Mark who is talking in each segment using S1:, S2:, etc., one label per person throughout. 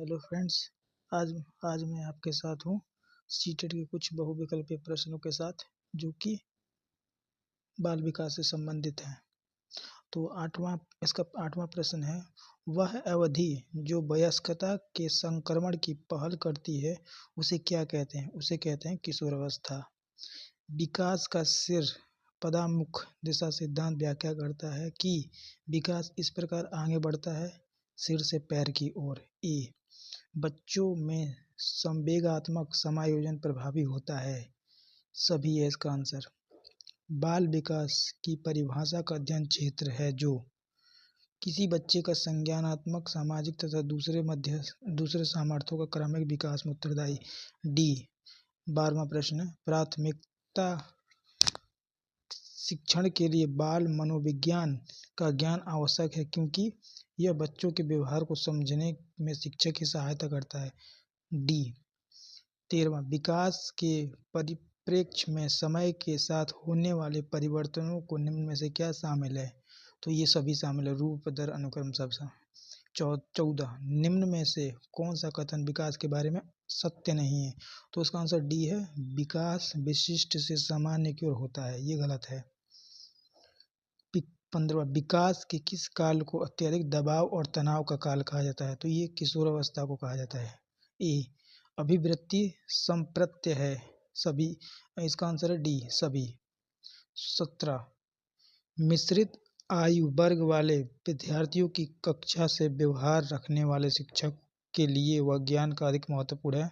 S1: Hello friends. आज आज मैं आपके साथ हूँ सीटेट के कुछ बहुविकल्पीय प्रश्नों के साथ, जो कि बाल विकास से संबंधित हैं। तो इसका आठवां प्रश्न है, वह अवधि जो वयस्कता के संक्रमण की पहल करती है उसे क्या कहते हैं? उसे कहते हैं किशोरावस्था। विकास का सिर पदामुख दिशा सिद्धांत व्याख्या करता है कि विकास इस प्रकार आगे बढ़ता है, सिर से पैर की ओर। ए, बच्चों में संवेगात्मक समायोजन प्रभावी होता है। सभी है इसका आंसर। बाल विकास की परिभाषा का अध्ययन क्षेत्र है जो किसी बच्चे का संज्ञानात्मक, सामाजिक तथा दूसरे सामर्थ्यों का क्रमिक विकास में उत्तरदायी। डी, 12वां प्रश्न, प्राथमिकता शिक्षण के लिए बाल मनोविज्ञान का ज्ञान आवश्यक है क्योंकि यह बच्चों के व्यवहार को समझने में शिक्षक की सहायता करता है। डी, 13वां, विकास के परिप्रेक्ष्य में समय के साथ होने वाले परिवर्तनों को निम्न में से क्या शामिल है? तो ये सभी शामिल है, रूप, दर, अनुक्रम, सब। 14, निम्न में से कौन सा कथन विकास के बारे में सत्य नहीं है? तो इसका आंसर डी है, विकास विशिष्ट से सामान्य की ओर होता है। ये गलत है। 15वां, विकास के किस काल को अत्यधिक दबाव और तनाव का काल कहा जाता है? तो ये किशोरावस्था को कहा जाता है। ए, अभिवृत्ति संप्रत्य है, सभी। इसका आंसर है डी, सभी। 17, मिश्रित आयु वर्ग वाले विद्यार्थियों की कक्षा से व्यवहार रखने वाले शिक्षक के लिए वह ज्ञान का अधिक महत्वपूर्ण है।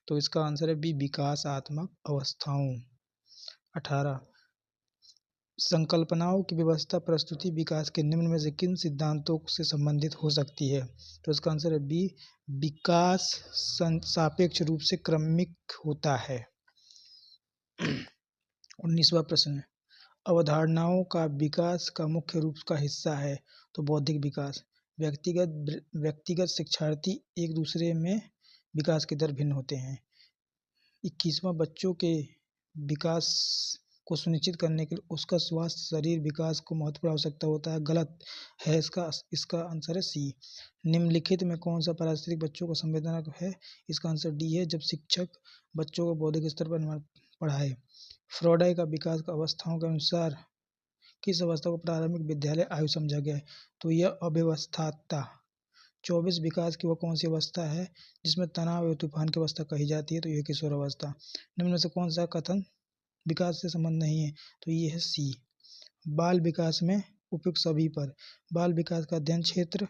S1: तो इसका आंसर है बी, विकासात्मक अवस्थाओं। 18, संकल्पनाओं की व्यवस्था प्रस्तुति विकास के निम्न में से किन सिद्धांतों से संबंधित हो सकती है? तो इसका आंसर है बी, विकास सापेक्ष रूप से क्रमिक होता है। 19वां प्रश्न, अवधारणाओं का विकास का मुख्य रूप का हिस्सा है? तो बौद्धिक विकास। व्यक्तिगत शिक्षार्थी एक दूसरे में विकास के दर भिन्न होते हैं। 21वां, बच्चों के विकास को सुनिश्चित करने के लिए उसका स्वास्थ्य शरीर विकास को महत्वपूर्ण आवश्यकता होता है। गलत है, इसका आंसर है सी। निम्नलिखित में कौन सा पारिस्थितिक बच्चों को संवेदना है? इसका आंसर डी है, जब शिक्षक बच्चों को बौद्धिक स्तर पर पढ़ाए। फ्रॉइड का विकास का अवस्थाओं के अनुसार किस अवस्था को प्रारंभिक विद्यालय आयु समझा गया है? तो यह अव्यवस्थाता। 24, विकास की वह कौन सी अवस्था है जिसमें तनाव एवं तूफान की अवस्था कही जाती है? तो यह किशोरावस्था। निम्न में से कौन सा कथन विकास से संबंध नहीं है? तो ये है सी, बाल विकास में उपयुक्त सभी पर। बाल विकास का अध्ययन क्षेत्र